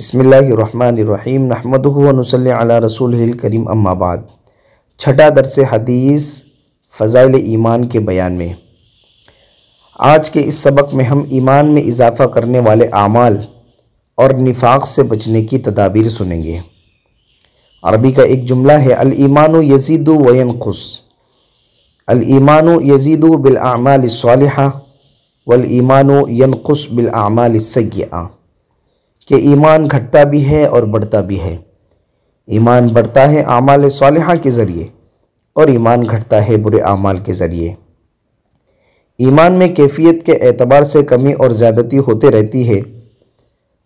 بسم اللہ الرحمن الرحیم نحمدہ و نصلی علی رسولہ الکریم اما بعد۔ چھٹا درس حدیث فضائل ایمان کے بیان میں آج کے اس سبق میں ہم ایمان میں اضافہ کرنے والے اعمال اور نفاق سے بچنے کی تدابیر سنیں گے۔ عربی کا ایک جملہ ہے الایمان یزید و ینقص، الایمان یزید بالاعمال الصالحہ والایمان ینقص بالاعمال السیئہ، کہ ایمان گھٹتا بھی ہے اور بڑھتا بھی ہے۔ ایمان بڑھتا ہے اعمال صالحہ کے ذریعے اور ایمان گھٹتا ہے برے اعمال کے ذریعے۔ ایمان میں کیفیت کے اعتبار سے کمی اور زیادتی ہوتے رہتی ہے۔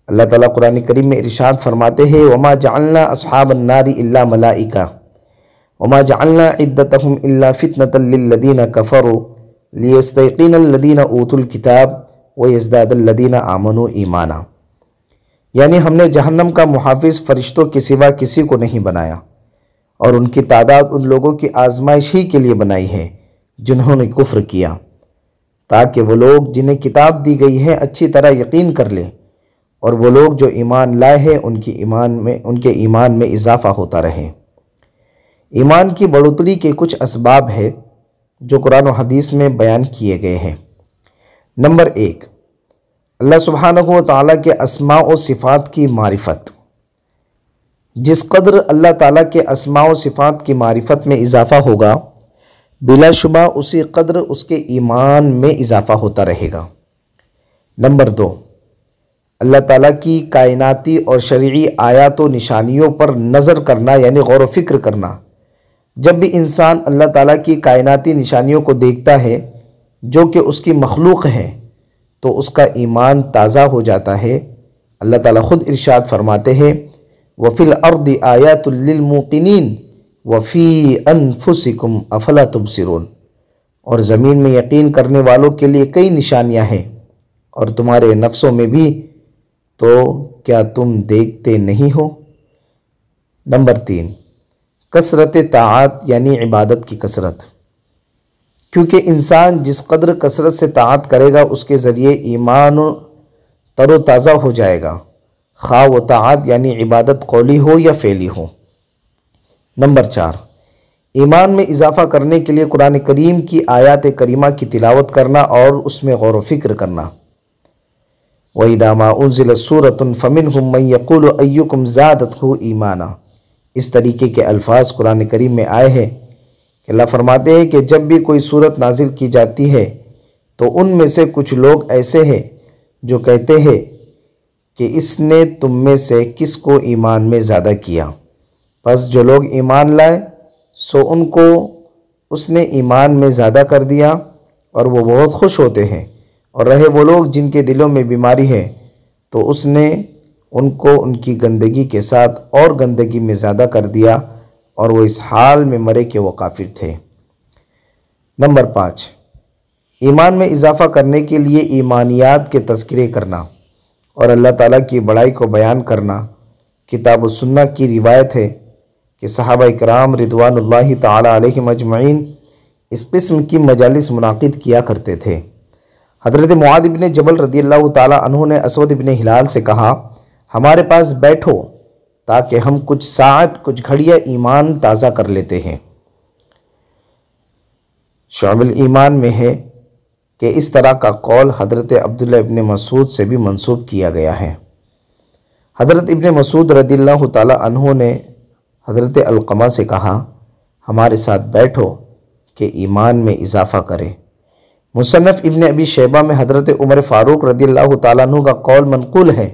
اللہ تعالیٰ قرآن کریم میں ارشاد فرماتے ہیں وَمَا جَعَلْنَا أَصْحَابَ النَّارِ إِلَّا مَلَائِكَةً وَمَا جَعَلْنَا عِدَّتَهُمْ إِلَّا فِتْنَةً لِلَّذِينَ كَفَرُوا لِيَسْتَيْقِنَ الَّذِينَ أُوتُوا الْكِتَابَ وَيَزْدَادَ الَّذِينَ آمَنُوا ایمانا، یعنی ہم نے جہنم کا محافظ فرشتوں کے سوا کسی کو نہیں بنایا، اور ان کی تعداد ان لوگوں کی آزمائش ہی کے لیے بنائی ہے جنہوں نے کفر کیا، تاکہ وہ لوگ جنہیں کتاب دی گئی ہے اچھی طرح یقین کر لیں، اور وہ لوگ جو ایمان لائے ہیں ان کے ایمان میں اضافہ ہوتا رہے۔ ایمان کی بڑھوتری کے کچھ اسباب ہے جو قرآن و حدیث میں بیان کیے گئے ہیں۔ نمبر 1، اللہ سبحانہ و تعالیٰ کے اسماء و صفات کی معرفت۔ جس قدر اللہ تعالیٰ کے اسماء و صفات کی معرفت میں اضافہ ہوگا، بلا شبہ اسی قدر اس کے ایمان میں اضافہ ہوتا رہے گا۔ نمبر 2، اللہ تعالیٰ کی کائناتی اور شرعی آیات و نشانیوں پر نظر کرنا یعنی غور و فکر کرنا۔ جب بھی انسان اللہ تعالیٰ کی کائناتی نشانیوں کو دیکھتا ہے جو کہ اس کی مخلوق ہے تو اس کا ایمان تازہ ہو جاتا ہے۔ اللہ تعالیٰ خود ارشاد فرماتے ہیں وَفِي الْأَرْضِ آيَاتٌ لِّلْمُوقِنِينَ وَفِي أَنفُسِكُمْ أَفَلَا تُبْصِرُونَ، اور زمین میں یقین کرنے والوں کے لیے کئی نشانیاں ہیں، اور تمہارے نفسوں میں بھی، تو کیا تم دیکھتے نہیں ہو؟ نمبر 3، کثرت طاعات یعنی عبادت کی کثرت، کیونکہ انسان جس قدر کثرت سے طاعت کرے گا اس کے ذریعے ایمان تر و تازہ ہو جائے گا، خواہ و طاعت یعنی عبادت قولی ہو یا فعلی ہو۔ نمبر 4، ایمان میں اضافہ کرنے کے لیے قرآن کریم کی آیات کریمہ کی تلاوت کرنا اور اس میں غور و فکر کرنا۔ وَإِذَا مَا أُنزِلَتْ سُورَةٌ فَمِنْهُمْ مَنْ يَقُولُ أَيُّكُمْ زَادَتْهُ ایمانا، اس طریقے کے الفاظ قرآن کریم میں آئے ہیں کہ اللہ فرماتے ہیں کہ جب بھی کوئی صورت نازل کی جاتی ہے تو ان میں سے کچھ لوگ ایسے ہیں جو کہتے ہیں کہ اس نے تم میں سے کس کو ایمان میں زیادہ کیا، پس جو لوگ ایمان لائے سو ان کو اس نے ایمان میں زیادہ کر دیا، اور وہ بہت خوش ہوتے ہیں، اور رہے وہ لوگ جن کے دلوں میں بیماری ہے تو اس نے ان کو ان کی گندگی کے ساتھ اور گندگی میں زیادہ کر دیا، اور وہ اس حال میں مرے کہ وہ کافر تھے۔ نمبر 5، ایمان میں اضافہ کرنے کے لیے ایمانیات کے تذکرے کرنا اور اللہ تعالیٰ کی بڑائی کو بیان کرنا۔ کتاب و سنہ کی روایت ہے کہ صحابہ کرام رضوان اللہ تعالیٰ علیہم اجمعین اس قسم کی مجالس منعقد کیا کرتے تھے۔ حضرت معاذ بن جبل رضی اللہ تعالیٰ عنہ نے اسود بن ہلال سے کہا ہمارے پاس بیٹھو تاکہ ہم کچھ ساعت کچھ گھڑیاں ایمان تازہ کر لیتے ہیں۔ شعب الایمان میں ہے کہ اس طرح کا قول حضرت عبداللہ ابن مسعود سے بھی منسوب کیا گیا ہے۔ حضرت ابن مسعود رضی اللہ تعالیٰ عنہ نے حضرت علقمہ سے کہا ہمارے ساتھ بیٹھو کہ ایمان میں اضافہ کرے۔ مصنف ابن ابی شیبہ میں حضرت عمر فاروق رضی اللہ تعالیٰ عنہ کا قول منقول ہے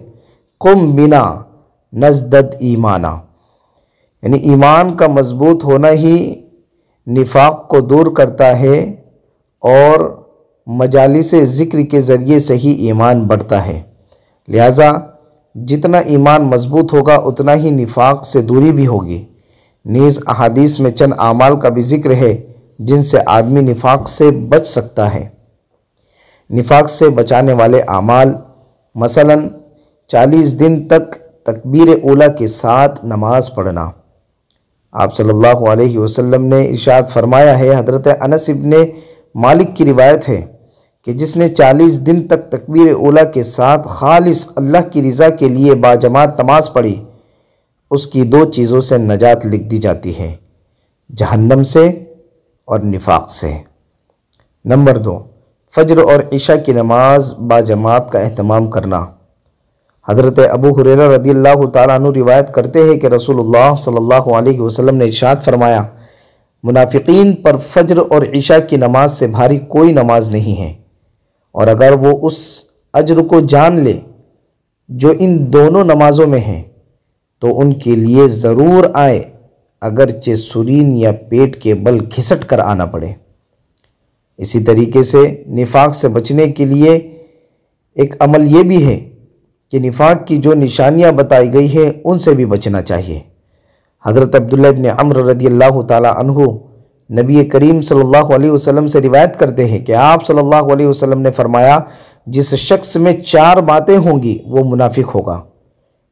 قم بنا نزدد ایمانا، یعنی ایمان کا مضبوط ہونا ہی نفاق کو دور کرتا ہے، اور مجالس ذکر کے ذریعے سے ہی ایمان بڑھتا ہے، لہٰذا جتنا ایمان مضبوط ہوگا اتنا ہی نفاق سے دوری بھی ہوگی۔ نیز احادیث میں چند اعمال کا بھی ذکر ہے جن سے آدمی نفاق سے بچ سکتا ہے۔ نفاق سے بچانے والے اعمال مثلا 40 دن تک تکبیر اولیٰ کے ساتھ نماز پڑھنا۔ آپ صلی اللہ علیہ وسلم نے ارشاد فرمایا ہے، حضرت انس ابن مالک کی روایت ہے کہ جس نے 40 دن تک تکبیر اولیٰ کے ساتھ خالص اللہ کی رضا کے لیے باجماعت نماز پڑھی، اس کی 2 چیزوں سے نجات لکھ دی جاتی ہے، جہنم سے اور نفاق سے۔ نمبر 2، فجر اور عشاء کی نماز باجماعت کا اہتمام کرنا۔ حضرت ابو ہریرہ رضی اللہ تعالیٰ عنہ روایت کرتے ہیں کہ رسول اللہ صلی اللہ علیہ وسلم نے ارشاد فرمایا، منافقین پر فجر اور عشاء کی نماز سے بھاری کوئی نماز نہیں ہے، اور اگر وہ اس اجر کو جان لے جو ان دونوں نمازوں میں ہیں تو ان کے لیے ضرور آئے، اگرچہ سرین یا پیٹ کے بل گھسٹ کر آنا پڑے۔ اسی طریقے سے نفاق سے بچنے کے لیے ایک عمل یہ بھی ہے کہ نفاق کی جو نشانیاں بتائی گئی ہیں ان سے بھی بچنا چاہیے۔ حضرت عبداللہ ابن عمرو رضی اللہ تعالیٰ عنہ نبی کریم صلی اللہ علیہ وسلم سے روایت کرتے ہیں کہ آپ صلی اللہ علیہ وسلم نے فرمایا، جس شخص میں 4 باتیں ہوں گی وہ منافق ہوگا،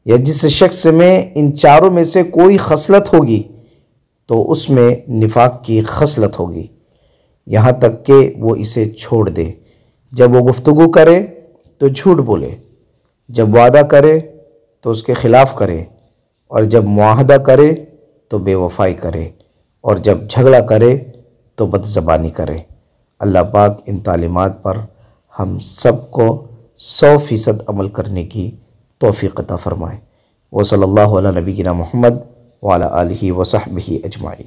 یا جس شخص میں ان چاروں میں سے کوئی خصلت ہوگی تو اس میں نفاق کی خصلت ہوگی، یہاں تک کہ وہ اسے چھوڑ دے۔ جب وہ گفتگو کرے تو جھوٹ بولے، جب وعدہ کرے تو اس کے خلاف کرے، اور جب معاہدہ کرے تو بے وفائی کرے، اور جب جھگڑا کرے تو بد زبانی کرے۔ اللہ پاک ان تعلیمات پر ہم سب کو 100% عمل کرنے کی توفیق عطا فرمائے۔ وصلی اللہ علی نبینا محمد وعلی آلہ وصحبہ اجمعین۔